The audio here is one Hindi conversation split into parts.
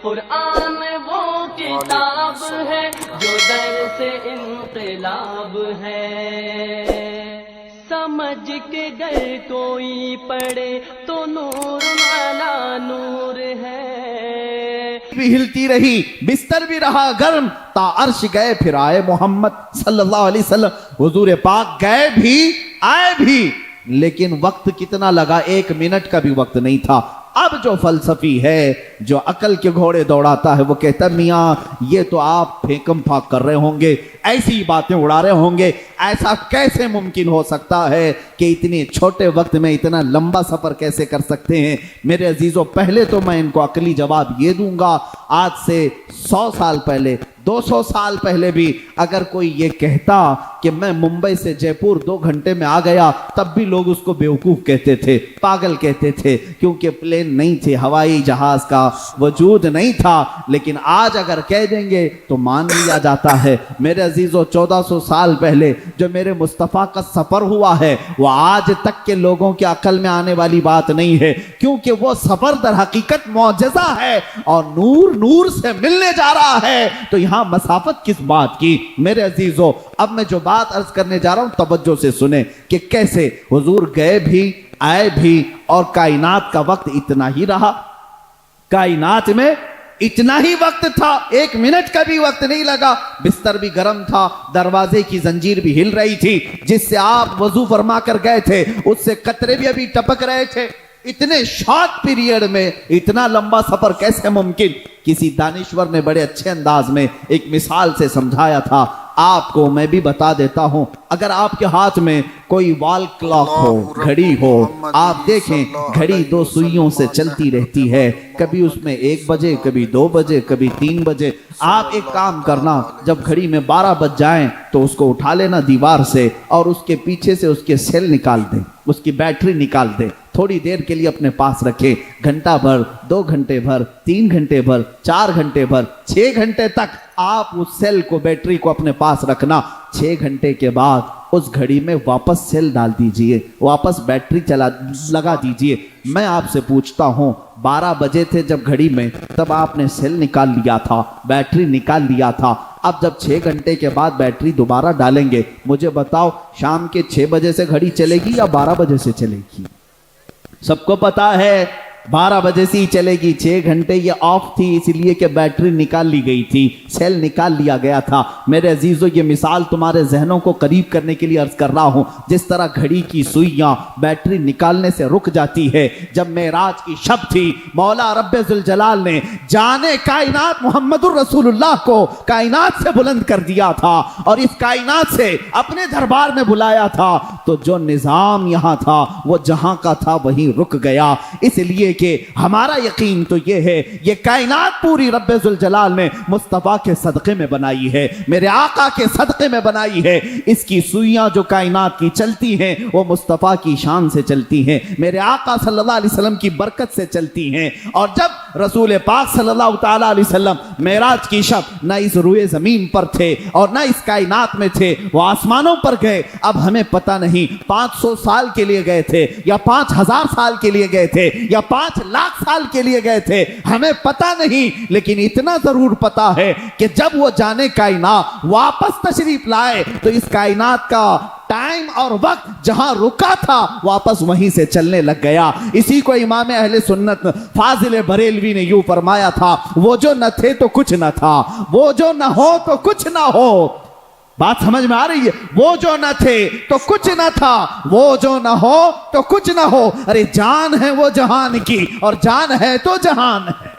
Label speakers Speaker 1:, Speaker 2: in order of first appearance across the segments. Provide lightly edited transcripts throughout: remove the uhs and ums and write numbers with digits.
Speaker 1: कुरान वो किताब है जो दर से इनकलाब है, समझ के गर कोई पढ़े तो नूर माला नूर है।
Speaker 2: भी हिलती रही, बिस्तर भी रहा गर्म, ता अर्श गए फिर आए मोहम्मद सल्लल्लाहु अलैहि वसल्लम। हुजूर पाक गए भी आए भी, लेकिन वक्त कितना लगा, 1 मिनट का भी वक्त नहीं था। अब जो फलसफी है, जो अकल के घोड़े दौड़ाता है, वो कहता है मियाँ ये तो आप फेंकम फाक कर रहे होंगे, ऐसी बातें उड़ा रहे होंगे, ऐसा कैसे मुमकिन हो सकता है कि इतने छोटे वक्त में इतना लंबा सफर कैसे कर सकते हैं। मेरे अजीजों, पहले तो मैं इनको अकली जवाब ये दूंगा, आज से 100 साल पहले, 200 साल पहले भी अगर कोई ये कहता कि मैं मुंबई से जयपुर 2 घंटे में आ गया, तब भी लोग उसको बेवकूफ कहते थे, पागल कहते थे, क्योंकि प्लेन नहीं थे, हवाई जहाज का वजूद नहीं था। लेकिन आज अगर कह देंगे तो मान लिया जाता है। मेरे अजीजों, 1400 साल पहले जो मेरे मुस्तफ़ा का सफर हुआ है, वो आज तक के लोगों के अकल में आने वाली बात नहीं है, क्योंकि वो सफर दर हकीकत मौजज़ा है और नूर नूर से मिलने जा रहा है। तो यहां मसाफत किस बात की। मेरे अजीजों, अब मैं जो बात अर्ज करने जा रहा हूं, तवज्जो से सुने कि कैसे हुजूर गए भी आए भी और कायनात का वक्त इतना ही रहा। कायनात में इतना ही वक्त था, 1 मिनट का भी वक्त नहीं लगा। बिस्तर भी गर्म था, दरवाजे की जंजीर भी हिल रही थी, जिससे आप वजू फरमा कर गए थे उससे कतरे भी अभी टपक रहे थे। इतने शॉर्ट पीरियड में इतना लंबा सफर कैसे मुमकिन। किसी दानिश्वर ने बड़े अच्छे अंदाज में एक मिसाल से समझाया था, आपको मैं भी बता देता हूं। अगर आपके हाथ में कोई वॉल क्लॉक हो, घड़ी हो, आप देखें घड़ी 2 सुइयों से चलती रहती है, कभी उसमें 1 बजे, कभी 2 बजे, कभी 3 बजे। आप एक काम करना, जब घड़ी में 12 बज जाएं तो उसको उठा लेना दीवार से और उसके पीछे से उसके सेल निकाल दें, उसकी बैटरी निकाल दें, थोड़ी देर के लिए अपने पास रखें। घंटा भर, 2 घंटे भर, 3 घंटे भर, 4 घंटे भर, 6 घंटे तक आप उस सेल को, बैटरी को अपने पास रखना। 6 घंटे के बाद उस घड़ी में वापस सेल डाल दीजिए, वापस बैटरी लगा दीजिए। मैं आपसे पूछता हूं, 12 बजे थे जब घड़ी में, तब आपने सेल निकाल लिया था, बैटरी निकाल लिया था। अब जब 6 घंटे के बाद बैटरी दोबारा डालेंगे, मुझे बताओ शाम के 6 बजे से घड़ी चलेगी या 12 बजे से चलेगी? सबको पता है 12 बजे से ही चलेगी। 6 घंटे ये ऑफ थी, इसलिए कि बैटरी निकाल ली गई थी, सेल निकाल लिया गया था। मेरे अजीजों, ये मिसाल तुम्हारे जहनों को करीब करने के लिए अर्ज कर रहा हूं। जिस तरह घड़ी की सुइयां बैटरी निकालने से रुक जाती है, जब मेराज की शब थी, मौला रब्बे जुल जलाल ने जाने कायनात मुहम्मदुर रसूलुल्लाह को कायनात से बुलंद कर दिया था और इस कायनात से अपने दरबार में बुलाया था, तो जो निजाम यहां था वो जहां का था वहीं रुक गया। इसलिए कि हमारा यकीन तो ये है, ये कायनात पूरी रब्बे जुल जलाल ने मुस्तफ़ा के सदक़े में बनाई है, मेरे आका के सदक़े में बनाई है। इसकी सुइयां जो कायनात की चलती हैं, वो मुस्तफ़ा की शान से चलती हैं, मेरे आका सल्लल्लाहु अलैहि वसल्लम की बरकत से चलती हैं। और जब रसूल पाक सल्लल्लाहु ताला अलैहि वसल्लम मेराज की शब न इस रुए जमीन पर थे और न इस कायनात में थे, वो आसमानों पर गए। अब हमें पता नहीं 500 साल के लिए गए थे या 5000 साल के लिए गए थे या 5 लाख साल के लिए गए थे, हमें पता नहीं। लेकिन इतना जरूर पता है कि जब वो जाने कायनात वापस तशरीफ लाए, तो इस कायनात का टाइम और वक्त जहां रुका था वापस वहीं से चलने लग गया। इसी को इमाम अहले सुन्नत फाजिल बरेलवी ने यूं फरमाया था, वो जो न थे तो कुछ न था, वो जो न हो तो कुछ न हो। बात समझ में आ रही है? वो जो न थे तो कुछ न था, वो जो न हो तो कुछ न हो। अरे जान है वो जहान की और जान है तो जहान है,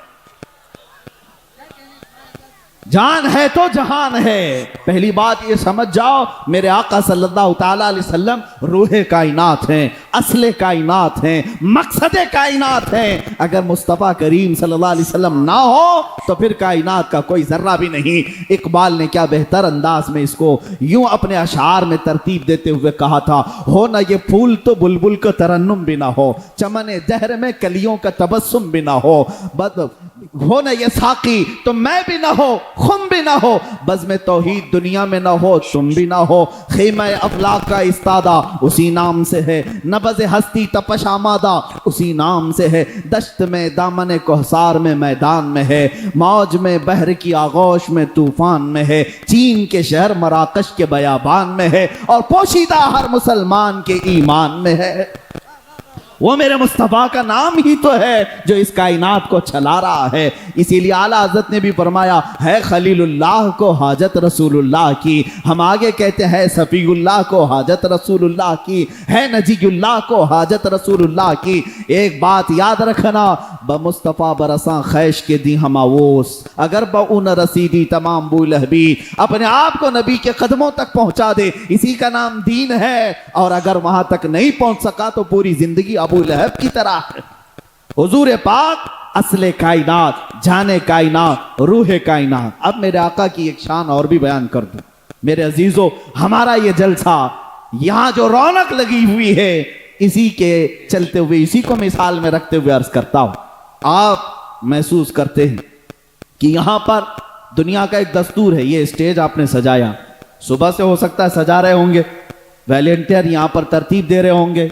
Speaker 2: जान है तो जहान है। पहली बात ये समझ जाओ, मेरे आका सल्लल्लाहु ताला अलैहि वसल्लम रूहे कायनात हैं, असले कायनात हैं, मकसदे कायनात हैं। अगर मुस्तफ़ा करीम सल्लल्लाहु अलैहि वसल्लम ना हो तो फिर कायनात का कोई जर्रा भी नहीं। इकबाल ने क्या बेहतर अंदाज में इसको यूं अपने अशार में तरतीब देते हुए कहा था, हो ना ये फूल तो बुलबुल का तरन्नुम भी ना हो, चमने जहर में कलियों का तबस्सुम भी ना हो, हो ना ये साकी तो मैं भी ना हो, खुम भी ना हो, बज़्म तौहीद दुनिया में ना हो, तुम भी ना हो। ख़ीमा अफ़लाक का इस्तादा उसी नाम से है, नबज़ हस्ती तपश आमादा उसी नाम से है। दश्त में दामन कोहसार में मैदान में है, मौज में बहर की आगोश में तूफान में है, चीन के शहर मराकश के बयाबान में है, और पोशीदा हर मुसलमान के ईमान में है। वो मेरे मुस्तफ़ा का नाम ही तो है जो इस कायनात को चला रहा है। इसीलिए आला हज़रत ने भी फरमाया है खलीलुल्लाह को हाजत रसूलुल्लाह की। हम आगे कहते हैं सफ़ीउल्लाह को हाजत रसूलुल्लाह की, है नजीयुल्लाह को हाजत रसूलुल्लाह की। एक बात याद रखना, ब मुस्तफ़ा बरसा खैश के दी हमावोस, अगर बउन रसीदी तमाम बुलहबी, अपने आप को नबी के कदमों तक पहुंचा दे, इसी का नाम दीन है। और अगर वहां तक नहीं पहुंच सका तो पूरी जिंदगी अबू लहब की तरह है। हुजूर पाक असले कायनात, जाने कायनात, रूहे कायनात। अब मेरे आका की एक शान और भी बयान कर दूं। मेरे अजीजों, हमारा ये जलसा, यहां जो रौनक लगी हुई है, इसी के चलते हुए, इसी को मिसाल में रखते हुए अर्ज करता हूं। आप महसूस करते हैं कि यहां पर दुनिया का एक दस्तूर है। ये स्टेज आपने सजाया, सुबह से हो सकता है सजा रहे होंगे, वॉलंटियर यहां पर तरतीब दे रहे होंगे,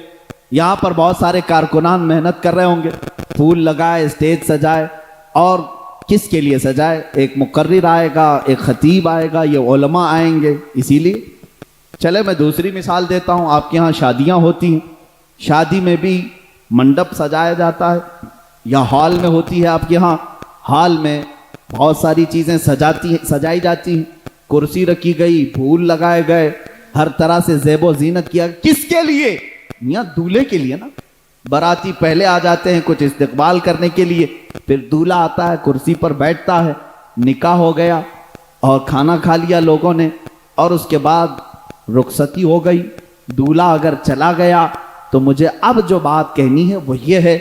Speaker 2: यहां पर बहुत सारे कारकुनान मेहनत कर रहे होंगे, फूल लगाए, स्टेज सजाए। और किसके लिए सजाए? एक मुकर्रिर आएगा, एक खतीब आएगा, ये उलमा आएंगे। इसीलिए चले मैं दूसरी मिसाल देता हूं। आपके यहाँ शादियां होती हैं, शादी में भी मंडप सजाया जाता है, या हॉल में होती है आपके यहाँ, हॉल में बहुत सारी चीजें सजाई जाती हैं, कुर्सी रखी गई, फूल लगाए गए, हर तरह से ज़ेबो ज़ीनत किया। किसके लिए? मियां दूल्हे के लिए ना। बाराती पहले आ जाते हैं कुछ इस्तकबाल करने के लिए, फिर दूल्हा आता है, कुर्सी पर बैठता है, निकाह हो गया और खाना खा लिया लोगों ने, और उसके बाद रुखसती हो गई। दूल्हा अगर चला गया तो मुझे अब जो बात कहनी है वो ये है,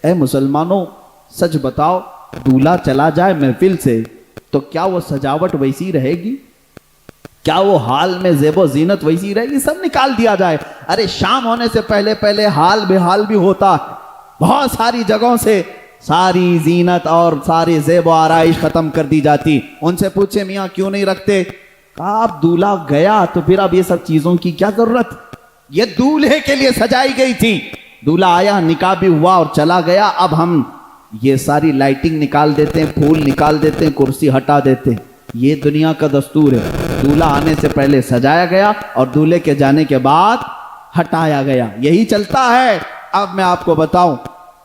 Speaker 2: ए मुसलमानों, सच बताओ, दूल्हा चला जाए महफिल से तो क्या वो सजावट वैसी रहेगी? क्या वो हाल में ज़ेबो ज़ीनत वैसी रहेगी? सब निकाल दिया जाए। अरे शाम होने से पहले पहले हाल बेहाल भी होता है। बहुत सारी जगहों से सारी ज़ीनत और सारी ज़ेबो आराइश ख़त्म कर दी जाती। उनसे पूछे मियाँ क्यों नहीं रखते? कहा अब दूल्हा गया तो फिर अब ये सब चीज़ों की क्या ज़रूरत? ये दूल्हे के लिए सजाई गई थी। दूल्हा आया, निकाह भी हुआ और चला गया। अब हम ये सारी लाइटिंग निकाल देते हैं, फूल निकाल देते हैं, कुर्सी हटा देते हैं। ये दुनिया का दस्तूर है। दूल्हा आने से पहले सजाया गया और दूल्हे के जाने के बाद हटाया गया। यही चलता है। अब मैं आपको बताऊं,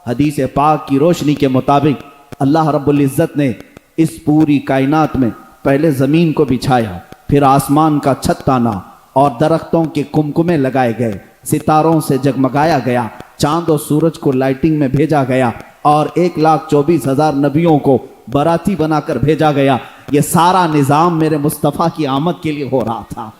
Speaker 2: हदीस पाक की रोशनी के मुताबिक अल्लाह रब्बुल इज्जत ने इस पूरी कायनात में पहले जमीन को बिछाया, फिर आसमान का छत ताना और दरख्तों के कुमकुमे लगाए गए, सितारों से जगमगाया गया, चांद और सूरज को लाइटिंग में भेजा गया और 1,24,000 नबियों को बाराती बनाकर भेजा गया। ये सारा निज़ाम मेरे मुस्तफ़ा की आमद के लिए हो रहा था।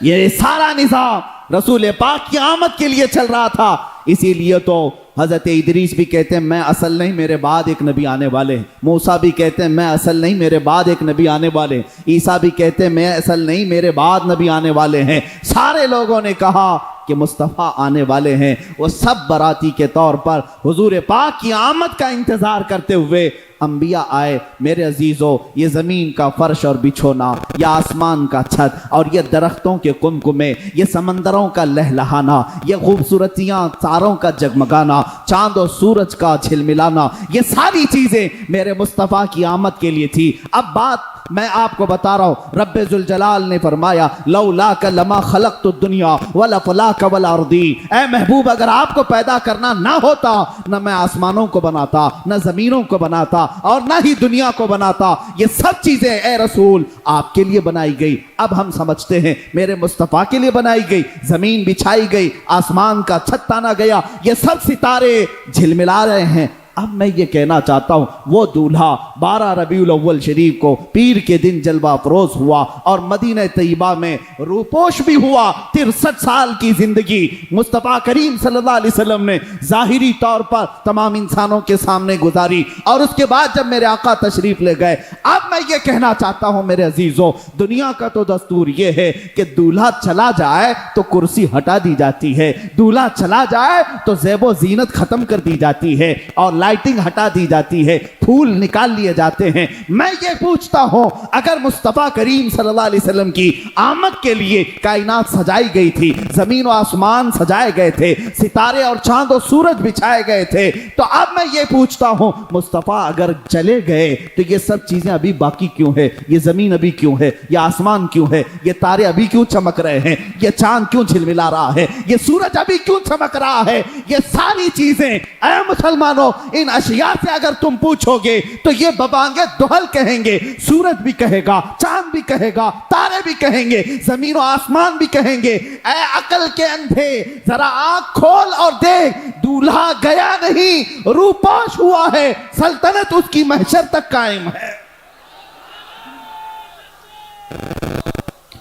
Speaker 2: ये सारा निज़ाम रसूल पाक की आमद के लिए चल रहा था। इसीलिए तो हज़रत इदरीस भी कहते हैं मैं असल नहीं, मेरे बाद एक नबी आने वाले हैं। मूसा भी कहते हैं मैं असल नहीं, मेरे बाद एक नबी आने वाले हैं। ईसा भी कहते हैं मैं असल नहीं, मेरे बाद नबी आने वाले हैं। सारे लोगों ने कहा कि मुस्तफ़ा आने वाले हैं। वो सब बाराती के तौर पर हुजूर पाक की आमद का इंतज़ार करते हुए अंबिया आए। मेरे अजीज़ों, ये ज़मीन का फर्श और बिछोना, ये आसमान का छत और ये दरख्तों के कुमकुमे, ये समंदरों का लहलहाना, ये खूबसूरतियाँ, तारों का जगमगाना, चांद और सूरज का झिलमिलाना, ये सारी चीज़ें मेरे मुस्तफ़ा की आमद के लिए थी। अब बात मैं आपको बता रहा हूँ, रब्बे जुल जलाल ने फरमाया लौला का लमा खलक तो दुनिया वला फला का वला अर्दी। ए महबूब, अगर आपको पैदा करना ना होता, न मैं आसमानों को बनाता, न जमीनों को बनाता और न ही दुनिया को बनाता। ये सब चीजें ए रसूल आपके लिए बनाई गई। अब हम समझते हैं मेरे मुस्तफ़ा के लिए बनाई गई। जमीन बिछाई गई, आसमान का छत ताना गया, ये सब सितारे झिलमिला रहे हैं। अब मैं ये कहना चाहता हूँ, वो दूल्हा 12 रबीउल अव्वल शरीफ को पीर के दिन जलवा अफरोज हुआ और मदीना तैयबा में रूपोश भी हुआ। 63 साल की जिंदगी मुस्तफ़ा करीम सल्लल्लाहु अलैहि वसल्लम ने जाहिरी तौर पर तमाम इंसानों के सामने गुजारी। और उसके बाद जब मेरे आका तशरीफ ले गए, अब मैं ये कहना चाहता हूँ मेरे अजीजों, दुनिया का तो दस्तूर ये है कि दूल्हा चला जाए तो कुर्सी हटा दी जाती है, दूल्हा चला जाए तो ज़ेबो ज़ीनत खत्म कर दी जाती है और लाइटिंग हटा दी जाती है, फूल निकाल लिए जाते हैं। मैं ये पूछता हूं, अगर मुस्तफा करीम सल्लल्लाहु अलैहि वसल्लम की आमद के लिए कायनात सजाई गई थी, जमीन और आसमान सजाए गए थे, सितारे और चांद और सूरज बिछाए गए थे, तो अब मैं ये पूछता हूं, मुस्तफा अगर चले गए तो ये सब चीजें अभी बाकी क्यों है? ये जमीन अभी क्यों है? ये आसमान क्यों है? ये तारे अभी क्यों चमक रहे हैं? ये चांद क्यों झिलमिला रहा है? ये सूरज अभी क्यों चमक रहा है? ये सारी चीजें ऐ मुसलमानों, इन अशिया से अगर तुम पूछोगे तो ये बबांगे दुहल कहेंगे, सूरज भी कहेगा, चांद भी कहेगा, तारे भी कहेंगे, जमीन और आसमान भी कहेंगे, ऐ अकल के अंधे जरा आंख खोल और देख, दूल्हा गया नहीं, रूपोश हुआ है, सल्तनत उसकी महशर तक कायम है।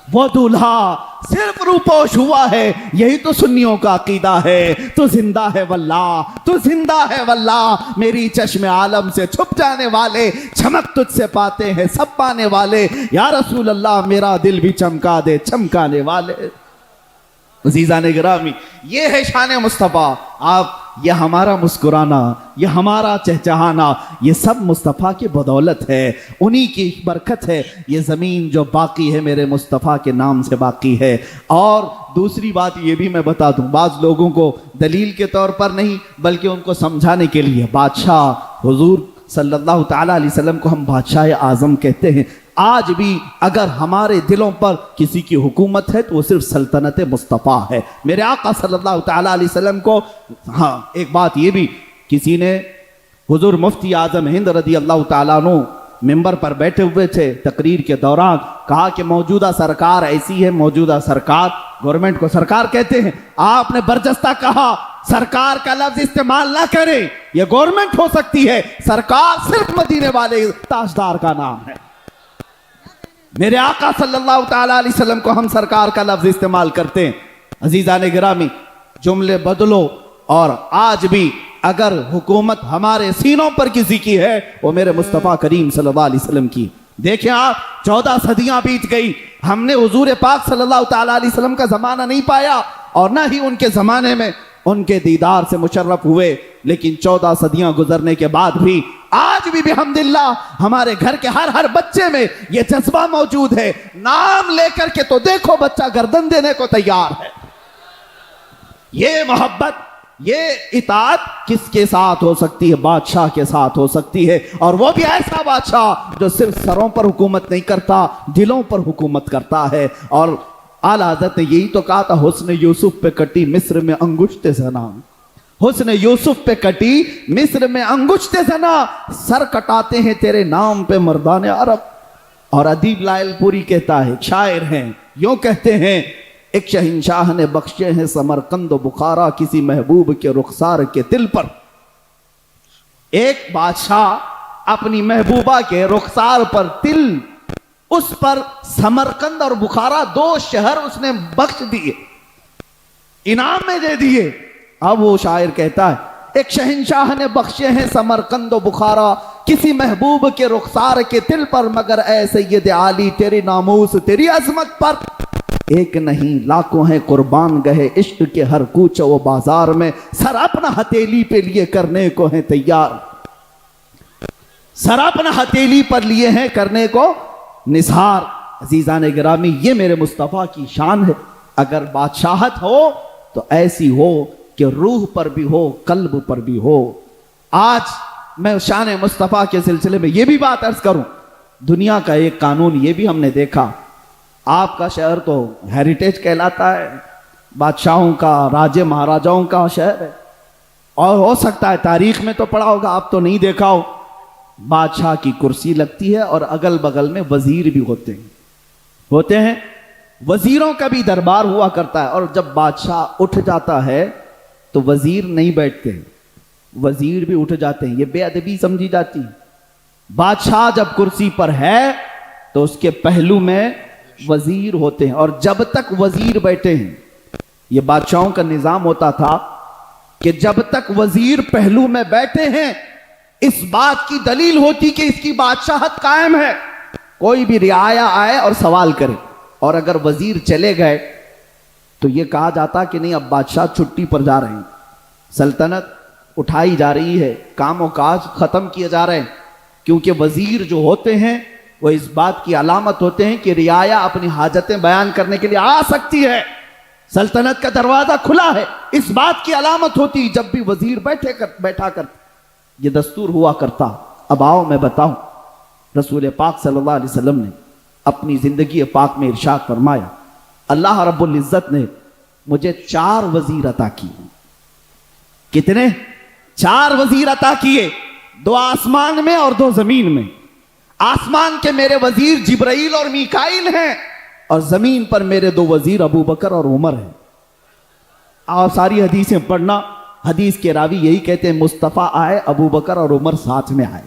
Speaker 2: वो दूल्हा सिर्फ रूपोश हुआ है, यही तो सुन्नियों का अकीदा है। तू जिंदा है वल्लाह, तू जिंदा है वल्लाह, मेरी चश्मे आलम से छुप जाने वाले, चमक तुझसे पाते हैं सब पाने वाले, या रसूल अल्लाह मेरा दिल भी चमका दे चमकाने वाले। अज़ीज़ान गिरामी, ये है शान मुस्तफ़ा। आप, ये हमारा मुस्कुराना, ये हमारा चहचहाना, ये सब मुस्तफ़ा की बदौलत है, उन्हीं की बरकत है। ये ज़मीन जो बाकी है मेरे मुस्तफ़ा के नाम से बाकी है। और दूसरी बात ये भी मैं बता दूं, बाज़ लोगों को दलील के तौर पर नहीं बल्कि उनको समझाने के लिए, बादशाह हुजूर सल्लल्लाहु ताला अलैहि वसल्लम को हम बादशाह आज़म कहते हैं। आज भी अगर हमारे दिलों पर किसी की हुकूमत है तो वो सिर्फ सल्तनत मुस्तफ़ा है, मेरे आका सल्लल्लाहु ताला अलैहि वसल्लम को। हाँ, एक बात ये भी, किसी ने हुजूर मुफ्ती आज़म हिंद रज़ी अल्लाह ताला अन्हु मिंबर पर बैठे हुए थे, तकरीर के दौरान कहा कि मौजूदा सरकार ऐसी है, मौजूदा सरकार, गवर्नमेंट को सरकार कहते हैं, आपने बरजस्ता कहा सरकार का लफ्ज इस्तेमाल ना करें, यह गवर्नमेंट हो सकती है, सरकार सिर्फ मदीने वाले ताजदार का नाम है। मेरे आका सल्लल्लाहु ताला अलैहि वसल्लम को हम सरकार का लफ्ज इस्तेमाल करते हैं। अजीज़ान गिरामी, जुमले बदलो, और आज भी अगर हुकूमत हमारे सीनों पर किसी की है, वो मेरे मुस्तफ़ा करीम सल्लल्लाहु अलैहि वसल्लम की। देखिए आप, 14 सदियां बीत गई, हमने हुजूर पाक सल्लल्लाहु ताला अलैहि वसल्लम का जमाना नहीं पाया और ना ही उनके जमाने में उनके दीदार से मुशर्रफ हुए, लेकिन 14 सदियां गुजरने के बाद भी आज भी अल्हम्दुलिल्लाह हमारे घर के हर बच्चे में यह जज्बा मौजूद है। नाम लेकर के तो देखो, बच्चा गर्दन देने को तैयार है। ये मोहब्बत, ये इताअत किसके साथ हो सकती है? बादशाह के साथ हो सकती है, और वो भी ऐसा बादशाह जो सिर्फ सरों पर हुकूमत नहीं करता, दिलों पर हुकूमत करता है। और आला हज़रत ने यही तो कहा था, हुस्न यूसुफ पे कटी मिस्र में अंगुश्ते ज़ना, हुस्न यूसुफ पे कटी मिस्र में अंगुश्ते ज़ना, सर कटाते हैं तेरे नाम पे मर्दाने अरब। और अदीब लायलपुरी कहता है, शायर हैं, यूं कहते हैं, एक शहंशाह ने बख्शे हैं समरकंद बुखारा, किसी महबूब के रुखसार के तिल पर। एक बादशाह अपनी महबूबा के रुखसार पर तिल, उस पर समरकंद और बुखारा 2 शहर उसने बख्श दिए, इनाम में दे दिए। अब वो शायर कहता है, एक शहंशाह ने बख्शे हैं समरकंद और बुखारा, किसी महबूब के रुखसार के तिल पर, मगर ऐ सैयद आली तेरी नामूस तेरी अजमत पर, एक नहीं लाखों हैं कुर्बान गए इश्क के हर कूच व बाजार में, सर अपना हथेली पे लिए करने को है तैयार, सर अपना हथेली पर लिए हैं करने को निसार। अजीज़ान गिरामी, ये मेरे मुस्तफ़ा की शान है। अगर बादशाहत हो तो ऐसी हो कि रूह पर भी हो, कल्ब पर भी हो। आज मैं शान मुस्तफ़ा के सिलसिले में ये भी बात अर्ज करूं, दुनिया का एक कानून ये भी हमने देखा, आपका शहर तो हेरिटेज कहलाता है, बादशाहों का, राजे महाराजाओं का शहर है, और हो सकता है तारीख में तो पढ़ा होगा, आप तो नहीं देखा हो, बादशाह की कुर्सी लगती है और अगल बगल में वजीर भी होते हैं, वजीरों का भी दरबार हुआ करता है। और जब बादशाह उठ जाता है तो वजीर नहीं बैठते, वजीर भी उठ जाते हैं, ये बेअदबी समझी जाती है। बादशाह जब कुर्सी पर है तो उसके पहलू में वजीर होते हैं, और जब तक वजीर बैठे हैं, ये बादशाहों का निजाम होता था कि जब तक वजीर पहलू में बैठे हैं, इस बात की दलील होती कि इसकी बादशाहत कायम है। कोई भी रियाया आए और सवाल करे, और अगर वजीर चले गए तो यह कहा जाता कि नहीं, अब बादशाह छुट्टी पर जा रहे हैं, सल्तनत उठाई जा रही है, कामों काज खत्म किए जा रहे हैं, क्योंकि वजीर जो होते हैं वो इस बात की अलामत होते हैं कि रियाया अपनी हाजतें बयान करने के लिए आ सकती है, सल्तनत का दरवाजा खुला है, इस बात की अलामत होती जब भी वजीर बैठा कर ये दस्तूर हुआ करता। अब आओ मैं बताऊं, रसूल पाक सल्लल्लाहु अलैहि वसल्लम ने अपनी जिंदगी पाक में इरशाद फरमाया, अल्लाह रब्बुल इज्जत ने मुझे 4 वजीर अता किए। कितने? 4 वजीर अता किए, 2 आसमान में और 2 जमीन में। आसमान के मेरे वजीर जिब्राइल और मीकाइल हैं, और जमीन पर मेरे 2 वजीर अबू बकर और उमर हैं। आप सारी हदीसें पढ़ना, हदीस के रावी यही कहते हैं, मुस्तफ़ा आए, अबू बकर और उमर साथ में आए।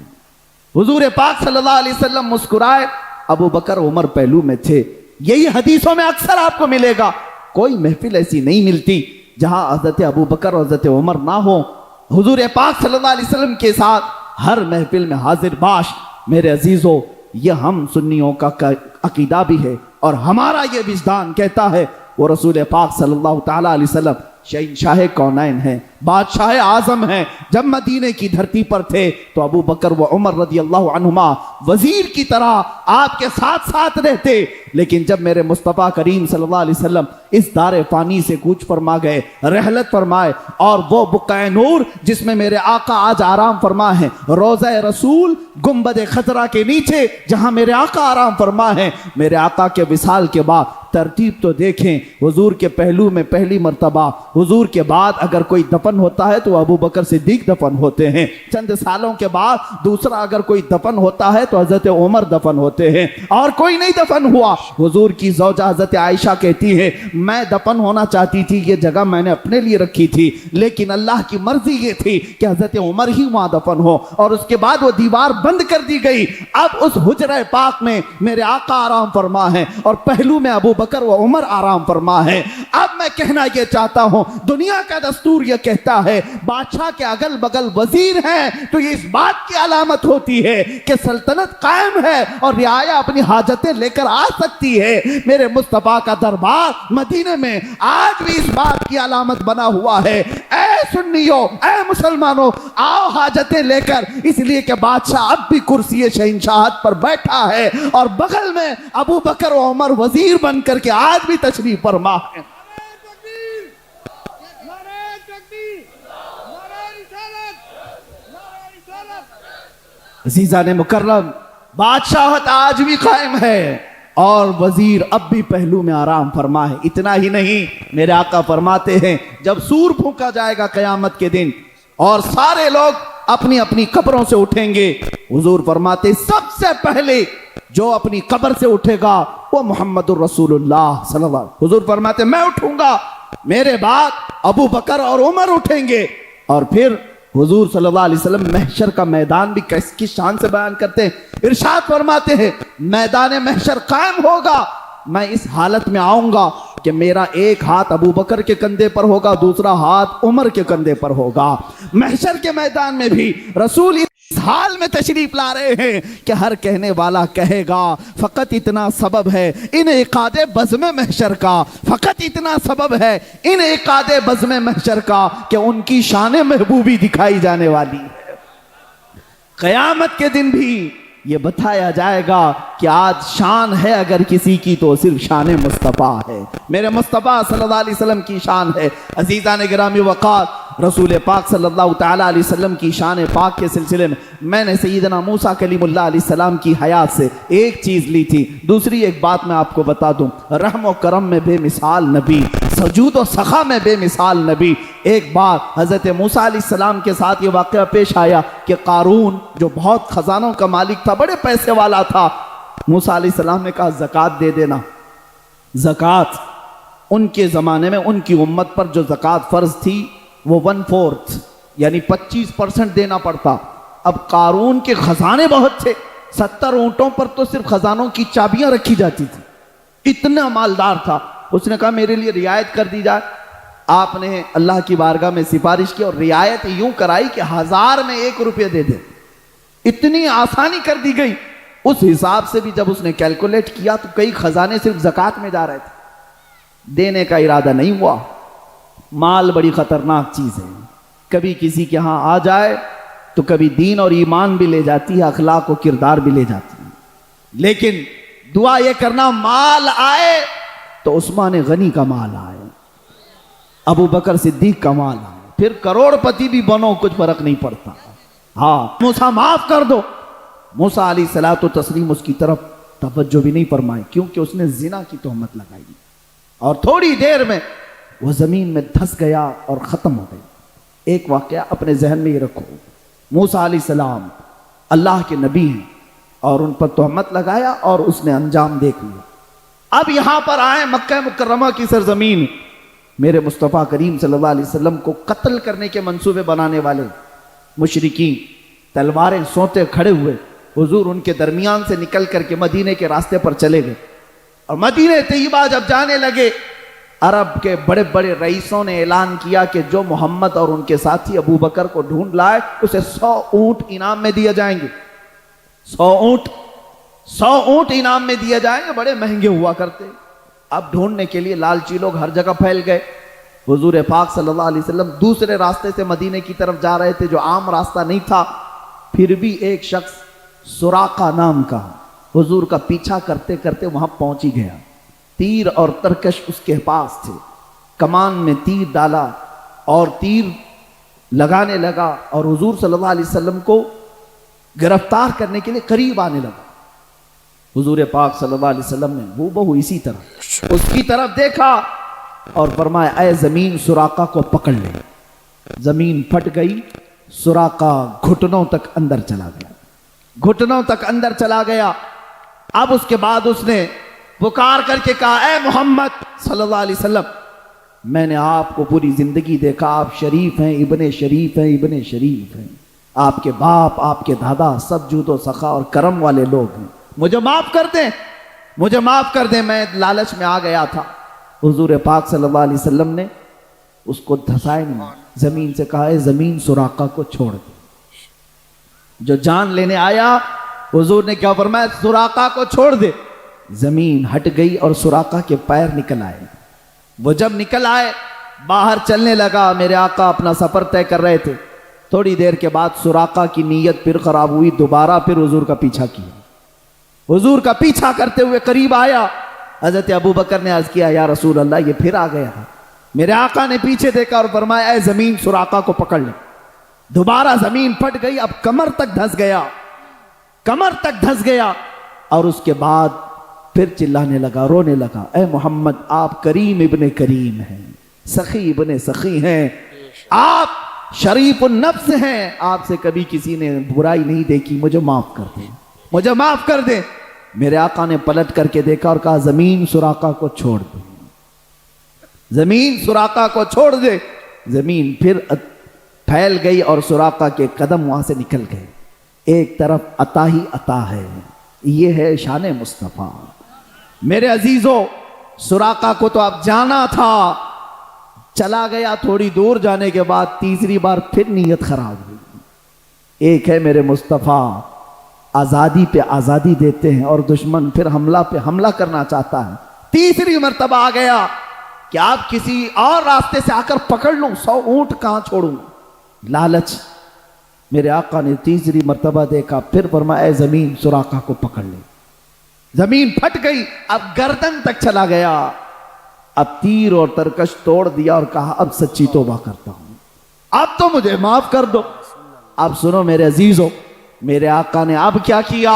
Speaker 2: हुजूर पाक सल्लल्लाहु अलैहि वसल्लम मुस्कुराए, अबू बकर उमर पहलू में थे। यही हदीसों में अक्सर आपको मिलेगा। कोई महफिल ऐसी नहीं मिलती जहां हजरत अबू बकर और हजरत उमर ना हो। हुजूर पाक सल्लल्लाहु अलैहि वसल्लम के साथ हर महफिल में हाजिर बाश। मेरे अजीजों, यह हम सुन्नियों का अकीदा भी है, और हमारा यह विजदान कहता है वो रसूल पाक सल्लल्लाहु ताला अलैहि वसल्लम शहंशाह कौनैन है, बादशाह आजम है। जब मदीने की धरती पर थे तो अबू बकर व उमर रदियल्लाहु अन्हुमा वजीर की तरह आपके साथ साथ रहते, लेकिन जब मेरे मुस्तफ़ा करीम सल्लल्लाहु अलैहि वसल्लम इस दारे फानी से कूच फरमा गए, रहलत फरमाए, और वो बुक़्क़ा नूर जिसमें मेरे आका आज आराम फरमा है, रोज़ा रसूल गुंबद खतरा के नीचे जहां मेरे आका आराम फरमा है, मेरे आका के विसाल के बाद तरतीब तो देखें, हुजूर के पहलू में पहली मर्तबा हुजूर के बाद अगर कोई दफन होता है तो अबू बकर सिद्दीक दफन होते हैं। चंद सालों के बाद दूसरा अगर कोई दफन होता है तो हजरत उमर दफन होते हैं, और कोई नहीं दफन हुआ। हुजूर की ज़ौजा हजरत आयशा कहती है, मैं दफन होना चाहती थी, ये जगह मैंने अपने लिए रखी थी, लेकिन अल्लाह की मर्जी ये थी कि हजरत उमर ही वहां दफन हो, और उसके बाद वो दीवार बंद कर दी गई। अब उस हुजरा पाक में मेरे आका आराम फरमा है, और पहलू में अबू बकर व उमर आराम फरमा है। अब मैं कहना यह चाहता हूं, दुनिया का दस्तूर यह कहता है बादशाह के अगल बगल वजीर हैं, तो ये इस बात की अलामत होती है कि सल्तनत कायम है और रियाया अपनी हाजतें लेकर आ सकती है। मेरे मुस्तफा का दरबार मदीने में आज भी इस बात की अलामत बना हुआ है, ऐ सुन्नियों, ऐ मुसलमानों, आओ हाजतें लेकर, इसलिए कि बादशाह अब भी कुर्सी शहंशाहत पर बैठा है, और बगल में अबू बकर और उमर वजीर बनकर के आज भी तशरीफ फरमा है। अज़ीज़ान मुकर्रम, बादशाहत आज भी कायम है और वजीर अब भी पहलू में आराम फरमा है। इतना ही नहीं, मेरे आका फरमाते हैं जब सूर फूंका जाएगा क़यामत के दिन और सारे लोग अपनी अपनी कब्रों से उठेंगे, हुजूर फरमाते सबसे पहले जो अपनी कब्र से उठेगा वो मोहम्मदुर रसूलुल्लाह सल्लल्लाहु। हुजूर फरमाते मैं उठूंगा, मेरे बाद अबू बकर और उमर उठेंगे, और फिर हुजूर सल्लल्लाहु अलैहि वसल्लम महशर का मैदान भी किस शान से बयान करते हैं। इरशाद फरमाते हैं मैदान महशर कायम होगा, मैं इस हालत में आऊंगा कि मेरा एक हाथ अबू बकर के कंधे पर होगा, दूसरा हाथ उमर के कंधे पर होगा। महशर के मैदान में भी रसूल इस हाल में तशरीफ ला रहे हैं कि हर कहने वाला कहेगा फकत इतना सबब है इन इकादे बज़्म महशर का, फकत इतना सबब है इन इकादे बज़्म महशर का कि उनकी शान महबूबी दिखाई जाने वाली है। क़यामत के दिन भी ये बताया जाएगा कि आज शान है अगर किसी की तो सिर्फ शान मुस्तफ़ा है, मेरे मुस्तफ़ा सल्लल्लाहु अलैहि वसल्लम की शान है। अज़ीज़ान गिरामी वक़ार, रसूल पाक सल्लल्लाहु ताला अलैहि वसल्लम की शान पाक के सिलसिले में मैंने सैयदना मूसा कलीमुल्लाह अलैहिस्सलाम की हयात से एक चीज़ ली थी। दूसरी एक बात मैं आपको बता दूं, रहम व करम में बेमिसाल नबी, सजूद और सखा में बेमिसाल नबी। एक बार हज़रत मूसा अलैहिस्सलाम के साथ ये वाक़या पेश आया कि कारून जो बहुत ख़जानों का मालिक था, बड़े पैसे वाला था, मूसा अलैहिस्सलाम ने कहा ज़कात दे देना। ज़कात उनके ज़माने में उनकी उम्मत पर जो ज़कात फ़र्ज थी वो 1/4 यानी 25% देना पड़ता। अब कारून के खजाने बहुत थे, 70 ऊंटों पर तो सिर्फ खजानों की चाबियां रखी जाती थी, इतना मालदार था। उसने कहा मेरे लिए रियायत कर दी जाए। आपने अल्लाह की बारगाह में सिफारिश की और रियायत यूं कराई कि 1000 में 1 रुपये दे दे। इतनी आसानी कर दी गई। उस हिसाब से भी जब उसने कैलकुलेट किया तो कई खजाने सिर्फ ज़कात में जा रहे थे। देने का इरादा नहीं हुआ। माल बड़ी खतरनाक चीज है, कभी किसी के यहां आ जाए तो कभी दीन और ईमान भी ले जाती है, अखलाक और किरदार भी ले जाती है। लेकिन दुआ ये करना माल आए तो उस्मान गनी का माल आए, अबू बकर सिद्दीक का माल आए, फिर करोड़पति भी बनो, कुछ फर्क नहीं पड़ता। हाँ, मूसा माफ कर दो। मूसा अलैहिस्सलातु तस्लीम उसकी तरफ तवज्जो भी नहीं फरमाई, क्योंकि उसने जिना की तोहमत लगाई और थोड़ी देर में वो जमीन में धंस गया और खत्म हो गया। एक वाकया अपने जहन में ही रखो, मूसा अलैहिस्सलाम अल्लाह के नबी हैं और उन पर तोहमत लगाया और उसने अंजाम देख लिया। अब यहां पर आए मक्का मुकर्रमा की सरजमीन, मेरे मुस्तफ़ा करीम सल्लल्लाहु अलैहि वसल्लम को कत्ल करने के मंसूबे बनाने वाले मुशरिकीन तलवारें सोते खड़े हुए, हुजूर उनके दरमियान से निकल करके मदीने के रास्ते पर चले गए। और मदीने तैयबा जब जाने लगे, अरब के बड़े बड़े रईसों ने ऐलान किया कि जो मोहम्मद और उनके साथी अबू बकर को ढूंढ लाए उसे 100 ऊंट इनाम में दिए जाएंगे। 100 ऊंट इनाम में दिए जाएंगे, बड़े महंगे हुआ करते। अब ढूंढने के लिए लालची लोग हर जगह फैल गए। हुजूर पाक सल्लल्लाहु अलैहि वसल्लम दूसरे रास्ते से मदीने की तरफ जा रहे थे, जो आम रास्ता नहीं था। फिर भी एक शख्स सुराका नाम का हुजूर का पीछा करते करते वहां पहुंच ही गया। तीर और तरकश उसके पास थे, कमान में तीर डाला और तीर लगाने लगा और हुजूर सल्लल्लाहु अलैहि वसल्लम को गिरफ्तार करने के लिए करीब आने लगा। हुजूर पाक सल्लल्लाहु अलैहि वसल्लम ने हूबहू इसी तरह उसकी तरफ देखा और फरमाया, ऐ जमीन सुराका को पकड़ ले। जमीन फट गई, सुराका घुटनों तक अंदर चला गया, घुटनों तक अंदर चला गया। अब उसके बाद उसने पुकार करके कहा, ऐ मोहम्मद सल्लल्लाहु अलैहि वसल्लम, मैंने आपको पूरी जिंदगी देखा, आप शरीफ हैं, इब्ने शरीफ हैं, इब्ने शरीफ हैं। आपके बाप, आपके दादा सब जूदो सखा और करम वाले लोग हैं, मुझे माफ कर दें, मुझे माफ कर दें, मैं लालच में आ गया था। हुजूर पाक सल्लल्लाहु अलैहि वसल्लम ने उसको धसाए नहीं, जमीन से कहा, जमीन सुराका को छोड़ दे। जो जान लेने आया, हुजूर ने क्या फरमाया, सुराका को छोड़ दे। जमीन हट गई और सुराका के पैर निकल आए। वो जब निकल आए, बाहर चलने लगा। मेरे आका अपना सफर तय कर रहे थे। थोड़ी देर के बाद सुराका की नीयत फिर खराब हुई, दोबारा फिर हुजूर का पीछा किया। हुजूर का पीछा करते हुए करीब आया। हजरत अबू बकर ने अर्ज किया, या रसूल अल्लाह, ये फिर आ गया। मेरे आका ने पीछे देखा और फरमाया, ऐ जमीन सुराका को पकड़ ले। दोबारा जमीन फट गई, अब कमर तक धंस गया, कमर तक धंस गया। और उसके बाद फिर चिल्लाने लगा, रोने लगा, ऐ मोहम्मद, आप करीम इब्ने करीम हैं, सखी इब्ने सखी हैं, आप शरीफ नफ्स हैं, आपसे कभी किसी ने बुराई नहीं देखी, मुझे माफ कर दे, मुझे माफ कर दे। मेरे आका ने पलट करके देखा और कहा, जमीन सुराका को छोड़ दे, जमीन सुराका को छोड़ दे। जमीन फिर फैल गई और सुराका के कदम वहां से निकल गए। एक तरफ अता ही अता है, ये है शान मुस्तफा। मेरे अजीजों, सुराका को तो आप जाना था, चला गया। थोड़ी दूर जाने के बाद तीसरी बार फिर नीयत खराब हुई। एक है मेरे मुस्तफा, आजादी पे आजादी देते हैं और दुश्मन फिर हमला पे हमला करना चाहता है। तीसरी मर्तबा आ गया कि आप किसी और रास्ते से आकर पकड़ लूं, 100 ऊंट कहां छोड़ूं। लालच। मेरे आका ने तीसरी मर्तबा देखा, फिर फरमाया, ऐ जमीन सुराका को पकड़ ले। जमीन फट गई, अब गर्दन तक चला गया। अब तीर और तरकश तोड़ दिया और कहा, अब सच्ची तौबा करता हूं, अब तो मुझे माफ कर दो। अब सुनो मेरे अजीजों, मेरे आका ने अब क्या किया,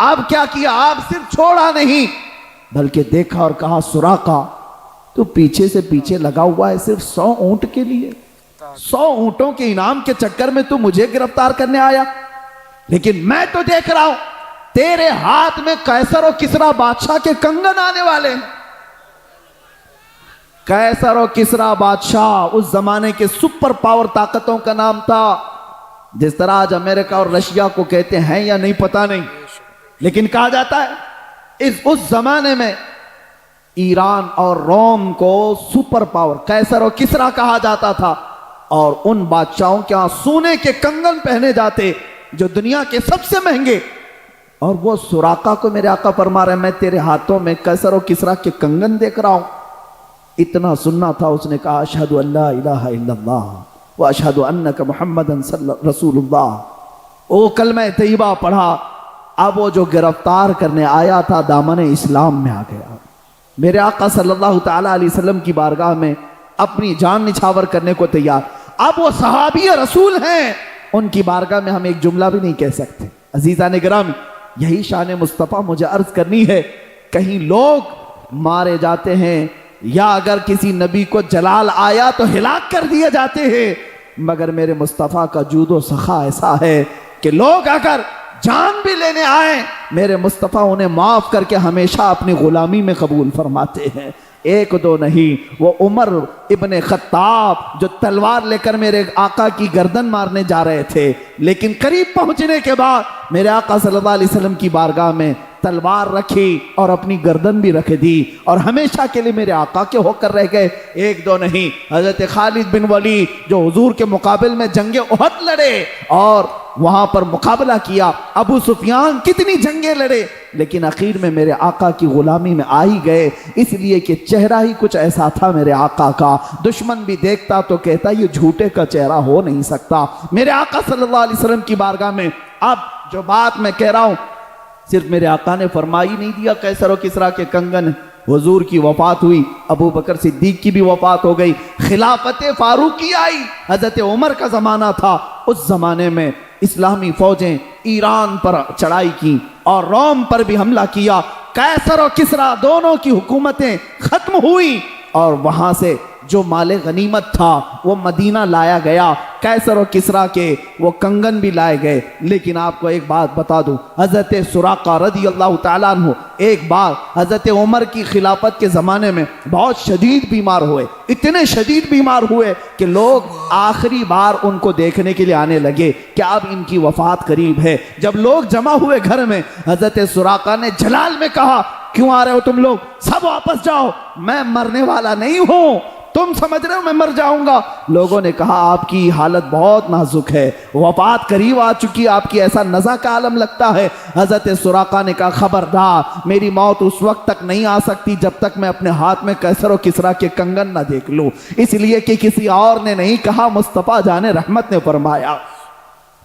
Speaker 2: अब क्या किया, अब सिर्फ छोड़ा नहीं बल्कि देखा और कहा, सुराका तो पीछे से पीछे लगा हुआ है सिर्फ 100 ऊंट के लिए, 100 ऊंटों के इनाम के चक्कर में तू मुझे गिरफ्तार करने आया। लेकिन मैं तो देख रहा हूं तेरे हाथ में कैसर और किसरा बादशाह के कंगन आने वाले हैं। कैसर और किसरा बादशाह उस जमाने के सुपर पावर ताकतों का नाम था। जिस तरह आज अमेरिका और रशिया को कहते हैं या नहीं पता नहीं, लेकिन कहा जाता है उस जमाने में ईरान और रोम को सुपर पावर कैसर और किसरा कहा जाता था। और उन बादशाहों के यहां सोने के कंगन पहने जाते जो दुनिया के सबसे महंगे। और वो सुराका को मेरे आका फरमा रहे, मैं तेरे हाथों में कैसर और किसरा के कंगन देख रहा हूं। इतना सुनना था, उसने कहा, अशहदु अल्ला इलाहा इल्लल्लाह व अशहदु अन्नका मुहम्मदन रसूलुल्लाह। ओ कलमा तैयबा पढ़ा। अब वो जो गिरफ्तार करने आया था दामन इस्लाम में आ गया। मेरे आका सल्लल्लाहु ताला अलैहि वसल्लम की बारगाह में अपनी जान निछावर करने को तैयार। अब वो सहाबी रसूल हैं, उनकी बारगाह में हम एक जुमला भी नहीं कह सकते। अजीज़ान गिरामी, यही शान मुस्तफ़ा मुझे अर्ज करनी है। कहीं लोग मारे जाते हैं या अगर किसी नबी को जलाल आया तो हिलाक कर दिए जाते हैं, मगर मेरे मुस्तफ़ा का जूदो सखा ऐसा है कि लोग अगर जान भी लेने आए, मेरे मुस्तफ़ा उन्हें माफ करके हमेशा अपनी गुलामी में कबूल फरमाते हैं। एक दो नहीं, वो उमर इब्ने खत्ताब जो तलवार लेकर मेरे आका की गर्दन मारने जा रहे थे, लेकिन करीब पहुंचने के बाद मेरे आका सल्लल्लाहु अलैहि वसल्लम की बारगाह में तलवार रखी और अपनी गर्दन भी रख दी और हमेशा के लिए मेरे आका के होकर रह गए। एक दो नहीं, हजरत खालिद बिन वलीद जो हुजूर के मुकाबले में जंगे उहद लड़े और वहां पर मुकाबला किया। अबू सुफियान कितनी जंगे लड़े, लेकिन आखिर में मेरे आका की गुलामी में आ ही गए, इसलिए कि चेहरा ही कुछ ऐसा था मेरे आका का। दुश्मन भी देखता तो कहता ये झूठे का चेहरा हो नहीं सकता। मेरे आका सल्लल्लाहु अलैहि वसल्लम की बारगाह में अब जो बात मैं कह रहा हूं, सिर्फ मेरे आका ने फरमाई नहीं दिया कैसर और किसरा के कंगन। हुजूर की वफात हुई, अबू बकर सिद्दीक की भी वफात हो गई, खिलाफत फारूकी आई, हजरत उमर का जमाना था। उस जमाने में इस्लामी फौजें ईरान पर चढ़ाई की और रोम पर भी हमला किया। कैसर और किसरा दोनों की हुकूमतें खत्म हुई और वहां से जो माले गनीमत था वो मदीना लाया गया। कैसर और किसरा के वो कंगन भी लाए गए। लेकिन आपको एक बात बता दूं, हजरत सुराका रदी अल्लाह ताला अन्हु एक बार हजरत उमर की खिलाफत के ज़माने में बहुत शदीद बीमार हुए। इतने शदीद बीमार हुए कि लोग आखिरी बार उनको देखने के लिए आने लगे कि अब इनकी वफात करीब है। जब लोग जमा हुए घर में, हजरत सुराका ने जलाल में कहा, क्यों आ रहे हो तुम लोग, सब वापस जाओ, मैं मरने वाला नहीं हूं, तुम समझ रहे हो मैं मर जाऊंगा। लोगों ने कहा आपकी हालत बहुत नाजुक है, वफात करीब आ चुकी, आपकी ऐसा नज़ा का आलम लगता है। हजरत सुराका ने कहा खबरदार, मेरी मौत उस वक्त तक नहीं आ सकती जब तक मैं अपने हाथ में कैसर और किसरा के कंगन ना देख लूं। इसलिए कि किसी और ने नहीं कहा, मुस्तफ़ा जाने रहमत ने फरमाया।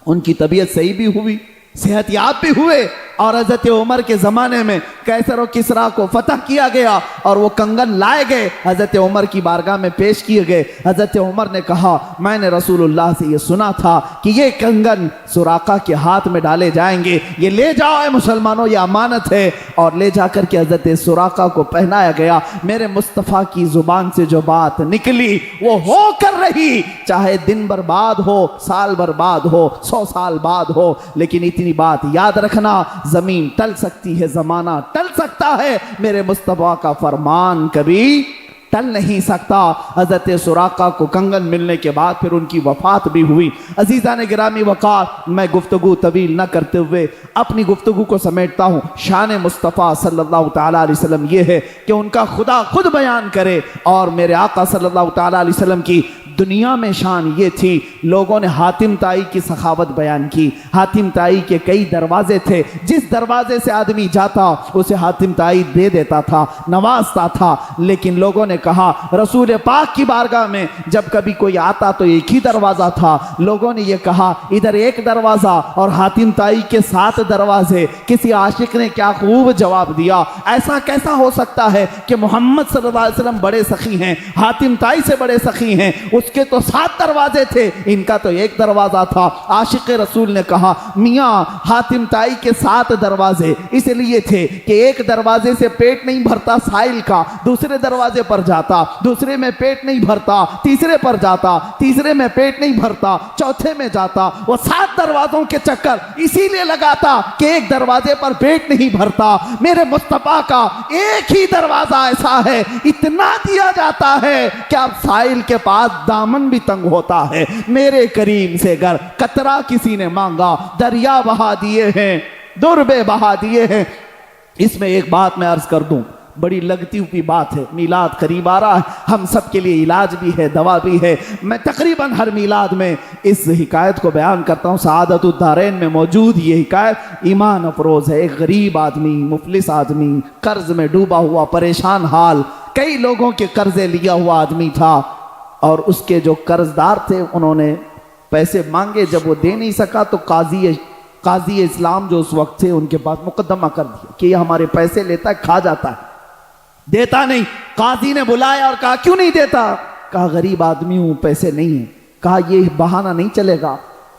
Speaker 2: उनकी तबीयत सही भी हुई, सेहतयाब भी हुए और हजरत उमर के ज़माने में कैसर और किसरा को फतह किया गया और वो कंगन लाए गए, हजरत उमर की बारगाह में पेश किए गए। हजरत उमर ने कहा मैंने रसूलुल्लाह से ये सुना था कि ये कंगन सुराका के हाथ में डाले जाएंगे, ये ले जाओ ए मुसलमानों, ये अमानत है। और ले जाकर के हजरत सुराका को पहनाया गया। मेरे मुस्तफ़ा की ज़ुबान से जो बात निकली वो हो कर रही, चाहे दिन बर्बाद हो, साल बर्बाद हो, 100 साल बाद हो, लेकिन इतनी बात याद रखना, जमीन टल सकती है, जमाना टल सकता है, मेरे मुस्तफा का फरमान कभी टल नहीं सकता। हजरत सुराका को कंगन मिलने के बाद फिर उनकी वफात भी हुई। अजीज़ान गिरामी वक़ार, मैं गुफ्तगू तवील न करते हुए अपनी गुफ्तगू को समेटता हूँ। शान मुस्तफ़ा सल्लल्लाहु ताला अलैहि वसल्लम ये है कि उनका खुदा खुद बयान करे और मेरे आका सल्लल्लाहु ताला अलैहि वसल्लम की दुनिया में शान ये थी। लोगों ने हातिम ताई की सखावत बयान की। हातिम ताई के कई दरवाजे थे, जिस दरवाजे से आदमी जाता उसे हातिम ताई दे देता था, नवाजता था। लेकिन लोगों ने कहा रसूल पाक की बारगाह में जब कभी कोई आता तो एक ही दरवाजा था। लोगों ने यह कहा इधर एक दरवाजा और हातिम ताई के 7 दरवाजे। किसी आशिक ने क्या खूब जवाब दिया, ऐसा कैसा हो सकता है कि मोहम्मद सल्लल्लाहु अलैहि वसल्लम बड़े सखी हैं, हातिम ताई से बड़े सखी हैं, उसके तो 7 दरवाजे थे, इनका तो एक दरवाजा था। आशिक रसूल ने कहा मियाँ हातिम ताई के 7 दरवाजे इसलिए थे कि एक दरवाजे से पेट नहीं भरता साइल का, दूसरे दरवाजे पर जाता, दूसरे में पेट नहीं भरता, तीसरे पर जाता, तीसरे में पेट नहीं भरता, चौथे में जाता। वो 7 दरवाजों के चक्कर इसीलिए लगाता कि एक दरवाजे पर पेट नहीं भरता। मेरे मुस्तफा का एक ही दरवाजा ऐसा है, इतना दिया जाता है कि अब साइल के पास दामन भी तंग होता है। मेरे करीम से अगर कतरा किसी ने मांगा, दरिया बहा दिए हैं, दुर्बे बहा दिए हैं। इसमें एक बात मैं अर्ज कर दूं, बड़ी लगती हुई बात है, मीलाद करीब आ रहा है, हम सब के लिए इलाज भी है, दवा भी है। मैं तकरीबन हर मीलाद में इस हिकायत को बयान करता हूँ। सआदतुद्दारैन में मौजूद ये हिकायत ईमान अफरोज़ है। एक गरीब आदमी, मुफलिस आदमी, कर्ज में डूबा हुआ, परेशान हाल, कई लोगों के कर्जे लिया हुआ आदमी था और उसके जो कर्जदार थे उन्होंने पैसे मांगे, जब वो दे नहीं सका तो काजी इस्लाम जो उस वक्त थे उनके पास मुकदमा कर दिया कि ये हमारे पैसे लेता है, खा जाता है, देता नहीं। काजी ने बुलाया और कहा क्यों नहीं देता? कहा गरीब आदमी हूं, पैसे नहीं है। कहा ये बहाना नहीं चलेगा,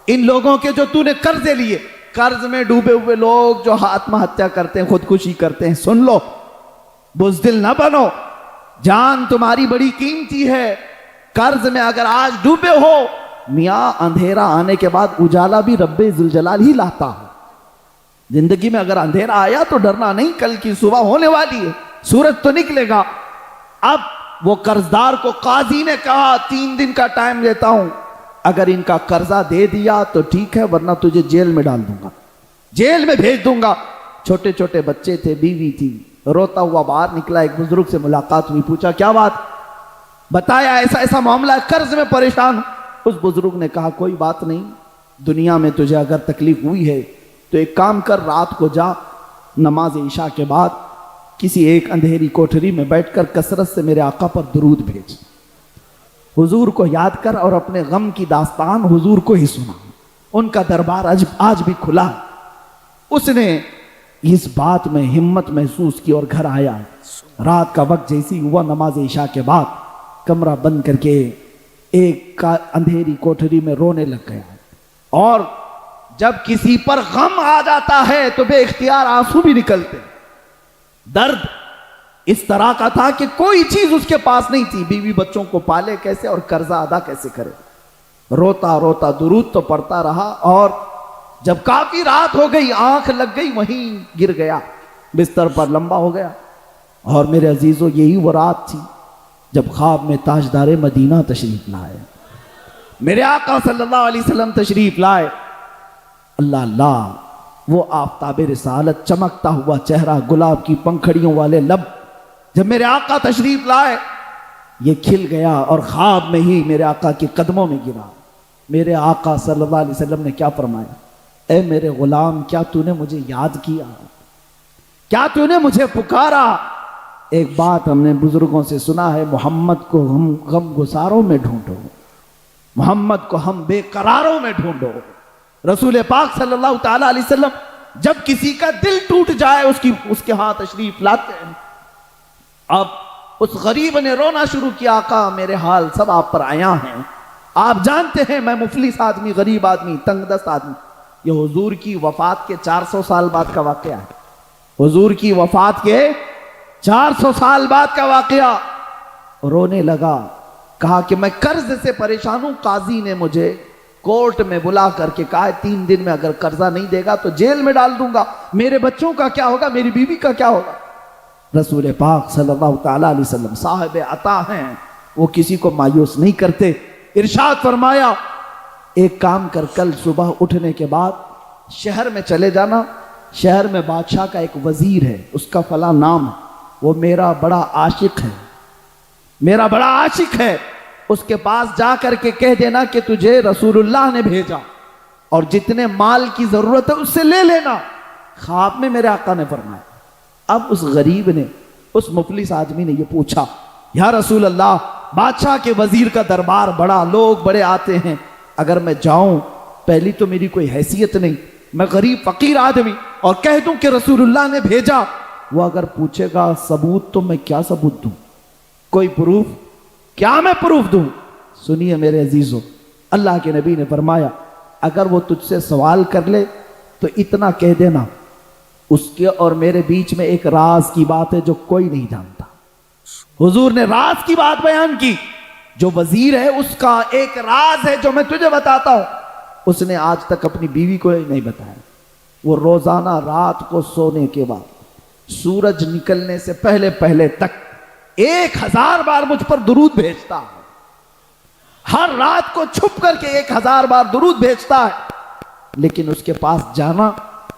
Speaker 2: इन लोगों के जो तूने कर्जे लिए, कर्ज में डूबे हुए लोग जो आत्महत्या करते हैं, खुदकुशी करते हैं, सुन लो, बुज़दिल ना बनो, जान तुम्हारी बड़ी कीमती है। कर्ज में अगर आज डूबे हो, मियां अंधेरा आने के बाद उजाला भी रब्बे जुलजलाल ही लाता है। जिंदगी में अगर अंधेरा आया तो डरना नहीं, कल की सुबह होने वाली है, सूरज तो निकलेगा। अब वो कर्जदार को काजी ने कहा 3 दिन का टाइम देता हूं, अगर इनका कर्जा दे दिया तो ठीक है, वरना तुझे जेल में डाल दूंगा, जेल में भेज दूंगा। छोटे छोटे बच्चे थे, बीवी थी, रोता हुआ बाहर निकला, एक बुजुर्ग से मुलाकात हुई, पूछा क्या बात, बताया ऐसा ऐसा मामला, कर्ज में परेशान। उस बुजुर्ग ने कहा कोई बात नहीं, दुनिया में तुझे अगर तकलीफ हुई है तो एक काम कर, रात को जा, नमाज ईशा के बाद किसी एक अंधेरी कोठरी में बैठकर कसरत से मेरे आका पर दुरूद भेज, हुजूर को याद कर और अपने गम की दास्तान हुजूर को ही सुना। उनका दरबार आज भी खुला। उसने इस बात में हिम्मत महसूस की और घर आया। रात का वक्त जैसी हुआ, नमाज ईशा के बाद कमरा बंद करके एक अंधेरी कोठरी में रोने लग गया। और जब किसी पर गम आ जाता है तो बेइख्तियार आंसू भी निकलते। दर्द इस तरह का था कि कोई चीज उसके पास नहीं थी, बीवी बच्चों को पाले कैसे और कर्जा अदा कैसे करे। रोता रोता दुरूद तो पड़ता रहा, और जब काफी रात हो गई, आंख लग गई, वहीं गिर गया, बिस्तर पर लंबा हो गया। और मेरे अजीजों, यही वो रात थी जब ख्वाब में ताजदारे मदीना तशरीफ लाए, मेरे आका सल्लल्लाहु अलैहि वसल्लम तशरीफ लाए। अल्लाह अल्लाह, वो आफताब रिसालत, चमकता हुआ चेहरा, गुलाब की पंखड़ियों वाले लब, जब मेरे आका तशरीफ लाए ये खिल गया और ख्वाब में ही मेरे आका के कदमों में गिरा। मेरे आका सल्लल्लाहु अलैहि वसल्लम ने क्या फरमाया, ए मेरे गुलाम, क्या तूने मुझे याद किया, क्या तूने मुझे पुकारा? एक बात हमने बुजुर्गों से सुना है, मोहम्मद को हम गम गुसारों में ढूंढो, मोहम्मद को हम बेकरारों में ढूंढो। रसूल पाक सल्लल्लाहु ताला अलैहि वसल्लम जब किसी का दिल टूट जाए उसके हाथ तशरीफ लाते हैं। अब उस गरीब ने रोना शुरू किया, आका मेरे हाल सब आप पर आया हैं, आप जानते हैं मैं मुफलिस आदमी, गरीब आदमी, तंगदस्त आदमी। ये हुजूर की वफात के 400 साल बाद का वाकया है, हुजूर की वफात के 400 साल बाद का वाकया। रोने लगा, कहा कि मैं कर्ज से परेशान हूं, काजी ने मुझे कोर्ट में बुला करके कहा 3 दिन में अगर कर्जा नहीं देगा तो जेल में डाल दूंगा, मेरे बच्चों का क्या होगा, मेरी बीवी का क्या होगा। रसूल पाक सल्लल्लाहु ताला अलैहि वसल्लम साहिब अता हैं, वो किसी को मायूस नहीं करते। इरशाद फरमाया, एक काम कर, कल सुबह उठने के बाद शहर में चले जाना, शहर में बादशाह का एक वजीर है, उसका फला नाम है, वो मेरा बड़ा आशिक है, मेरा बड़ा आशिक है, उसके पास जा करके कह देना कि तुझे रसूलुल्लाह ने भेजा और जितने माल की जरूरत है उससे ले लेना। ख्वाब में मेरे आका ने फरमाया। अब उस गरीब ने, उस मुफलिस आदमी ने ये पूछा, या रसूल अल्लाह, बादशाह के वजीर का दरबार बड़ा, लोग बड़े आते हैं, अगर मैं जाऊं, पहली तो मेरी कोई हैसियत नहीं, मैं गरीब फकीर आदमी, और कह दूं कि रसूलुल्लाह ने भेजा, वो अगर पूछेगा सबूत तो मैं क्या सबूत दूं, कोई प्रूफ, क्या मैं प्रूफ दूं? सुनिए मेरे अजीजों, अल्लाह के नबी ने फरमाया, अगर वो तुझसे सवाल कर ले तो इतना कह देना, उसके और मेरे बीच में एक राज की बात है जो कोई नहीं जानता। हुजूर ने राज की बात बयान की, जो वजीर है उसका एक राज है जो मैं तुझे बताता हूं, उसने आज तक अपनी बीवी को नहीं बताया। वो रोजाना रात को सोने के बाद सूरज निकलने से पहले पहले तक 1000 बार मुझ पर दुरूद भेजता है, हर रात को छुप करके 1000 बार दुरूद भेजता है। लेकिन उसके पास जाना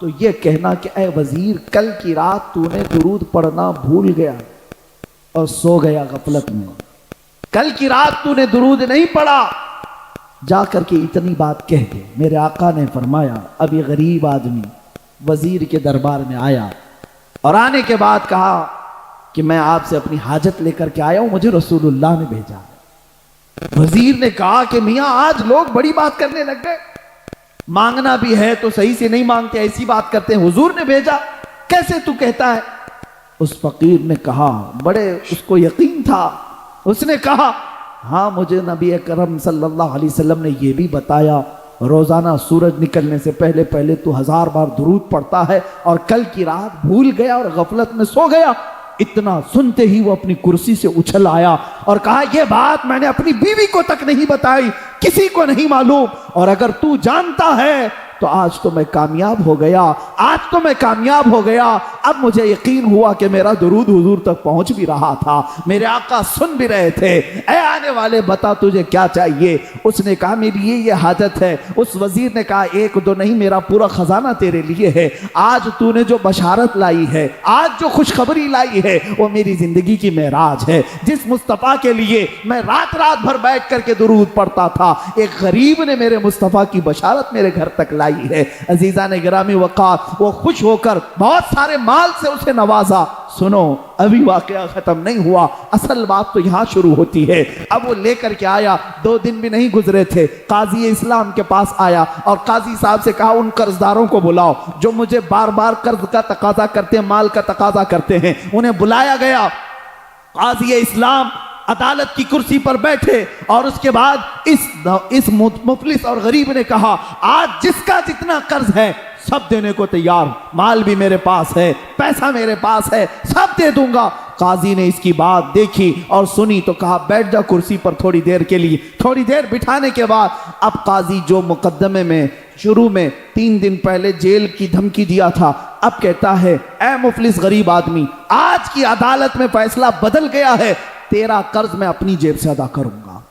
Speaker 2: तो यह कहना कि ऐ वजीर, कल की रात तूने दुरूद पढ़ना भूल गया और सो गया गफलत में, कल की रात तूने दुरूद नहीं पढ़ा, जा करके इतनी बात कह दे। मेरे आका ने फरमाया, अब ये गरीब आदमी वजीर के दरबार में आया और आने के बाद कहा कि मैं आपसे अपनी हाजत लेकर के आया हूं, मुझे रसूलुल्लाह ने भेजा है। वजीर ने कहा कि मियां आज लोग बड़ी बात करने लग गए, मांगना भी है तो सही से नहीं मांगते, ऐसी बात करते हैं। हुजूर ने भेजा, कैसे तू कहता है? उस फकीर ने कहा, बड़े उसको यकीन था, उसने कहा हाँ मुझे नबी अकरम सल्लल्लाहु अलैहि वसल्लम ने यह भी बताया, रोजाना सूरज निकलने से पहले पहले तू 1000 बार दुरूद पढ़ता है और कल की रात भूल गया और गफलत में सो गया। इतना सुनते ही वो अपनी कुर्सी से उछल आया और कहा यह बात मैंने अपनी बीवी को तक नहीं बताई, किसी को नहीं मालूम, और अगर तू जानता है तो आज तो मैं कामयाब हो गया, आज तो मैं कामयाब हो गया। अब मुझे यकीन हुआ कि मेरा दुरूद हुजूर तक पहुंच भी रहा था, मेरे आका सुन भी रहे थे। ऐ आने वाले बता तुझे क्या चाहिए? उसने कहा मेरी ये हाजत है। उस वजीर ने कहा एक दो नहीं, मेरा पूरा खजाना तेरे लिए है। आज तूने जो बशारत लाई है, आज जो खुशखबरी लाई है, वो मेरी जिंदगी की मेराज है। जिस मुस्तफ़ा के लिए मैं रात रात भर बैठ करके दुरूद पढ़ता था, एक गरीब ने मेरे मुस्तफ़ा की बशारत मेरे घर तक लाई है। अजीजा ने गिरामी वक़ार, वो खुश होकर बहुत सारे माल से उसे नवाजा। सुनो, अभी वाकया खत्म नहीं हुआ, असल बात तो यहां शुरू होती है। अब वो लेकर के आया, 2 दिन भी नहीं गुजरे थे, काजी इस्लाम के पास आया और काजी साहब से कहा उन कर्जदारों को बुलाओ जो मुझे बार बार कर्ज का तकाजा करते हैं, माल का तकाजा करते हैं। उन्हें बुलाया गया। काजी इस्लाम अदालत की कुर्सी पर बैठे और उसके बाद इस मुफलिस और गरीब ने कहा आज जिसका जितना कर्ज है सब देने को तैयार, माल भी मेरे पास है, पैसा मेरे पास है, सब दे दूंगा। काजी ने इसकी बात देखी और सुनी तो कहा बैठ जा कुर्सी पर थोड़ी देर के लिए। थोड़ी देर बिठाने के बाद अब काजी जो मुकदमे में शुरू में 3 दिन पहले जेल की धमकी दिया था, अब कहता है ऐ मुफलिस गरीब आदमी, आज की अदालत में फैसला बदल गया है, तेरा कर्ज मैं अपनी जेब से अदा करूंगा,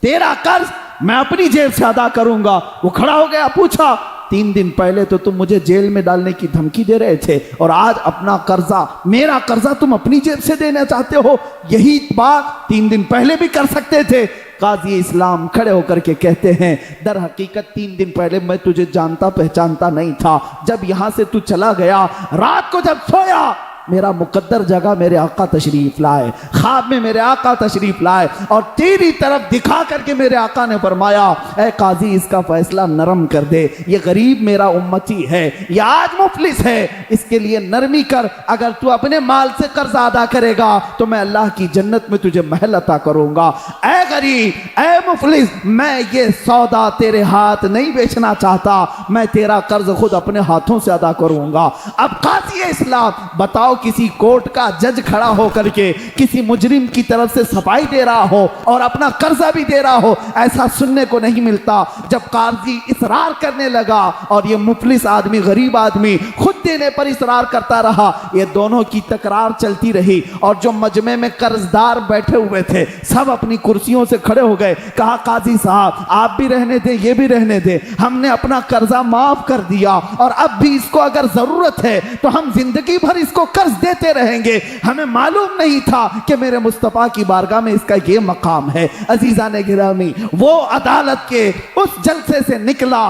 Speaker 2: तेरा कर्ज मैं अपनी जेब से अदा करूंगा। वो खड़ा हो गया, पूछा 3 दिन पहले तो तुम मुझे जेल में डालने की धमकी दे रहे थे और आज अपना कर्जा, मेरा कर्जा तुम अपनी जेब से देना चाहते हो? यही बात 3 दिन पहले भी कर सकते थे। काजी इस्लाम खड़े होकर के कहते हैं दर हकीकत 3 दिन पहले मैं तुझे जानता पहचानता नहीं था। जब यहां से तू चला गया, रात को जब सोया, मेरा मुकद्दर जगह मेरे आका तशरीफ लाए, ख्वाब में मेरे आका तशरीफ लाए और तेरी तरफ दिखा करके मेरे आका ने फरमाया ऐ काजी इसका फैसला नरम कर दे, ये गरीब मेरा उम्मती है, ये आज मुफलिस है, इसके लिए नरमी कर। अगर तू अपने माल से कर्ज अदा करेगा तो मैं अल्लाह की जन्नत में तुझे महल अता करूंगा। ऐ गरीब, ऐ मुफलिस, मैं ये सौदा तेरे हाथ नहीं बेचना चाहता, मैं तेरा कर्ज खुद अपने हाथों से अदा करूंगा। अब काजी इस्लाम बताओ, किसी कोर्ट का जज खड़ा होकर के किसी मुजरिम की तरफ से सफाई दे रहा हो और अपना कर्जा भी दे रहा हो, ऐसा सुनने को नहीं मिलता। जब काजी इसरार करने लगा और ये मुफलिस आदमी, गरीब आदमी खुद देने पर इसरार करता रहा, ये दोनों की तकरार चलती रही और जो मजमे में कर्जदार बैठे हुए थे सब अपनी कुर्सियों से खड़े हो गए। कहा काजी साहब आप भी रहने दें, ये भी रहने दें, हमने अपना कर्जा माफ कर दिया और अब भी इसको अगर जरूरत है तो हम जिंदगी भर इसको कर्ज देते रहेंगे। हमें मालूम नहीं था कि मेरे मुस्तफा की बारगाह में इसका ये मकाम है। अजीजा ने गिरामी, वो अदालत के उस जलसे से निकला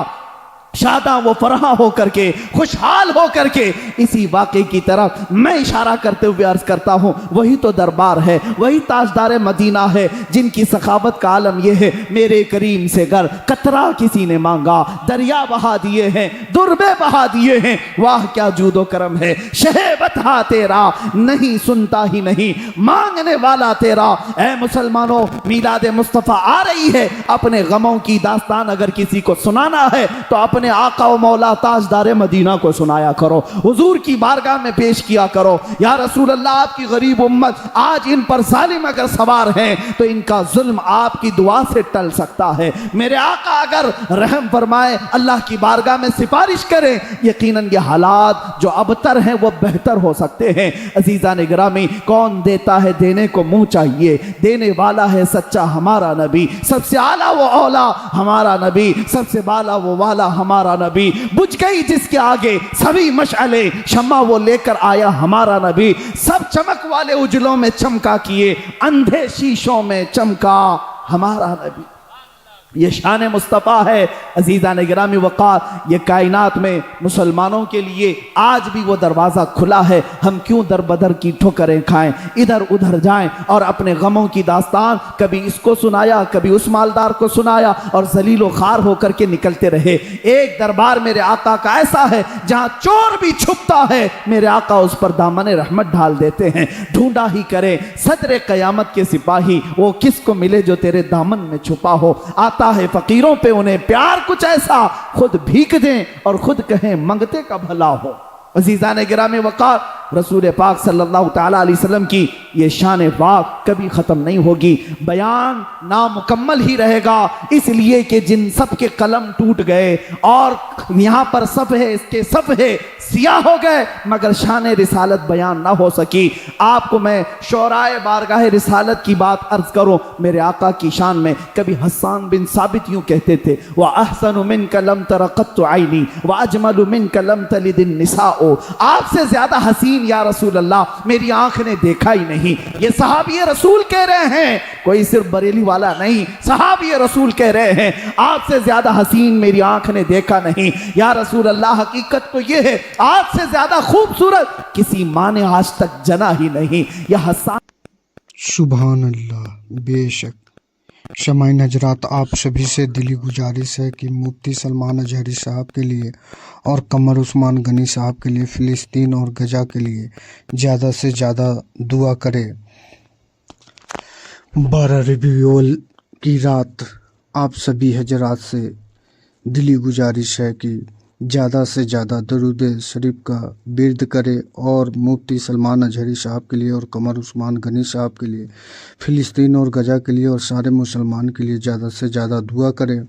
Speaker 2: शादा वो फरहा होकर के, खुशहाल होकर के। इसी वाक़े की तरफ मैं इशारा करते हुए अर्ज करता हूँ, वही तो दरबार है, वही ताजदार मदीना है जिनकी सखावत का आलम यह है मेरे करीम से गर कतरा किसी ने मांगा, दरिया बहा दिए हैं, दुर्बे बहा दिए हैं, वाह क्या जूदो करम है, शहे बता तेरा नहीं सुनता ही नहीं, मांगने वाला तेरा। ऐ मुसलमानों, मीलाद मुस्तफ़ा आ रही है, अपने गमों की दास्तान अगर किसी को सुनाना है तो अपने आका व मौला ताजदार मदीना को सुनाया करो, हुजूर की बारगाह में पेश किया करो। या रसूल अल्लाह, आपकी गरीब उम्मत आज इन पर जालिम अगर सवार हैं तो इनका जुल्म आपकी दुआ से टल सकता है। मेरे आका अगर रहम फरमाए, अल्लाह की बारगाह में सिफारिश करें, यकीनन ये हालात जो अबतर हैं वो बेहतर हो सकते हैं। अजीजा ने गिरामी, कौन देता है देने को मुंह चाहिए, देने वाला है सच्चा हमारा नबी, सबसे आला वो औला हमारा नबी, सबसे बाला वो वाला हमारा नबी। बुझ गई जिसके आगे सभी मशअले, शम्मा वो लेकर आया हमारा नबी, सब चमक वाले उजलों में चमका किए, अंधे शीशों में चमका हमारा नबी। ये शान मुस्तफ़ा है। अजीज़ान गिरामी वक़ार, ये कायनात में मुसलमानों के लिए आज भी वो दरवाज़ा खुला है। हम क्यों दर बदर की ठोकरें खाएं, इधर उधर जाएं और अपने गमों की दास्तान कभी इसको सुनाया, कभी उस मालदार को सुनाया और जलीलो खार होकर के निकलते रहे। एक दरबार मेरे आका का ऐसा है जहां चोर भी छुपता है, मेरे आका उस पर दामन रहमत डाल देते हैं। ढूंढा ही करे सदरे कयामत के सिपाही, वो किसको मिले जो तेरे दामन में छुपा हो। आता है फकीरों पे उन्हें प्यार कुछ ऐसा, खुद भीख दें और खुद कहें मंगते का भला हो। अजीज़ान गिरामी वक़ार, रसूल पाक सल्लल्लाहु तआला अलैहि वसल्लम की ये शान पाक कभी ख़त्म नहीं होगी। बयान नामुकम्मल ही रहेगा, इसलिए कि जिन सब के कलम टूट गए और यहाँ पर सफ़े इसके सफ़े सियाह हो गए, मगर शान रिसालत बयान ना हो सकी। आपको मैं शोराए बारगाह रिसालत की बात अर्ज करूँ, मेरे आका की शान में कभी हस्सान बिन साबित यूँ कहते थे, व अहसनु मिनका लम तरा क़त्तु ऐनी व अजमलु मिनका लम तलिदिन निसाओ। आपसे ज्यादा हसीन या रसूल अल्लाह मेरी आंख ने देखा ही नहीं। ये सहाबी रसूल कह रहे हैं, कोई सिर्फ बरेली वाला नहीं, सहाबी रसूल कह रहे हैं आपसे ज्यादा हसीन मेरी आंख ने देखा नहीं या रसूल अल्लाह। हकीकत तो ये है आपसे ज्यादा खूबसूरत किसी माँ ने आज तक जना ही नहीं। यह हसन
Speaker 3: सुभान अल्लाह। बेशक शमाइन हजरात, आप सभी से दिली गुजारिश है कि मुफ्ती सलमान अजहरी साहब के लिए और कमर उस्मान गनी साहब के लिए, फ़िलिस्तीन और गजा के लिए ज़्यादा से ज़्यादा दुआ करें। 12 रबीउल की रात आप सभी हजरात से दिली गुजारिश है कि ज़्यादा से ज़्यादा दरूद शरीफ का बिरद करे और मुफ्ती सलमान अजहरी साहब के लिए और कमर उस्मान गनी साहब के लिए, फ़िलिस्तीन और गजा के लिए और सारे मुसलमान के लिए ज़्यादा से ज़्यादा दुआ करें।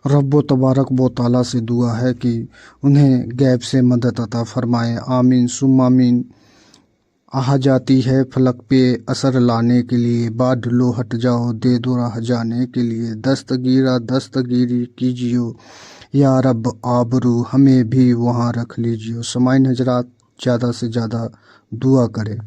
Speaker 3: रब्बो तबारक व तआला से दुआ है कि उन्हें गैब से मदद अता फरमाए। आमीन सुम्मा आमीन। आहा जाती है फलक पे असर लाने के लिए, बाद लो हट जाओ दे दो राह जाने के लिए, दस्तगीरा दस्तगीरी कीजियो या रब आबरू हमें भी वहाँ रख लीजिए। समाइन हजरात, ज़्यादा से ज़्यादा दुआ करें।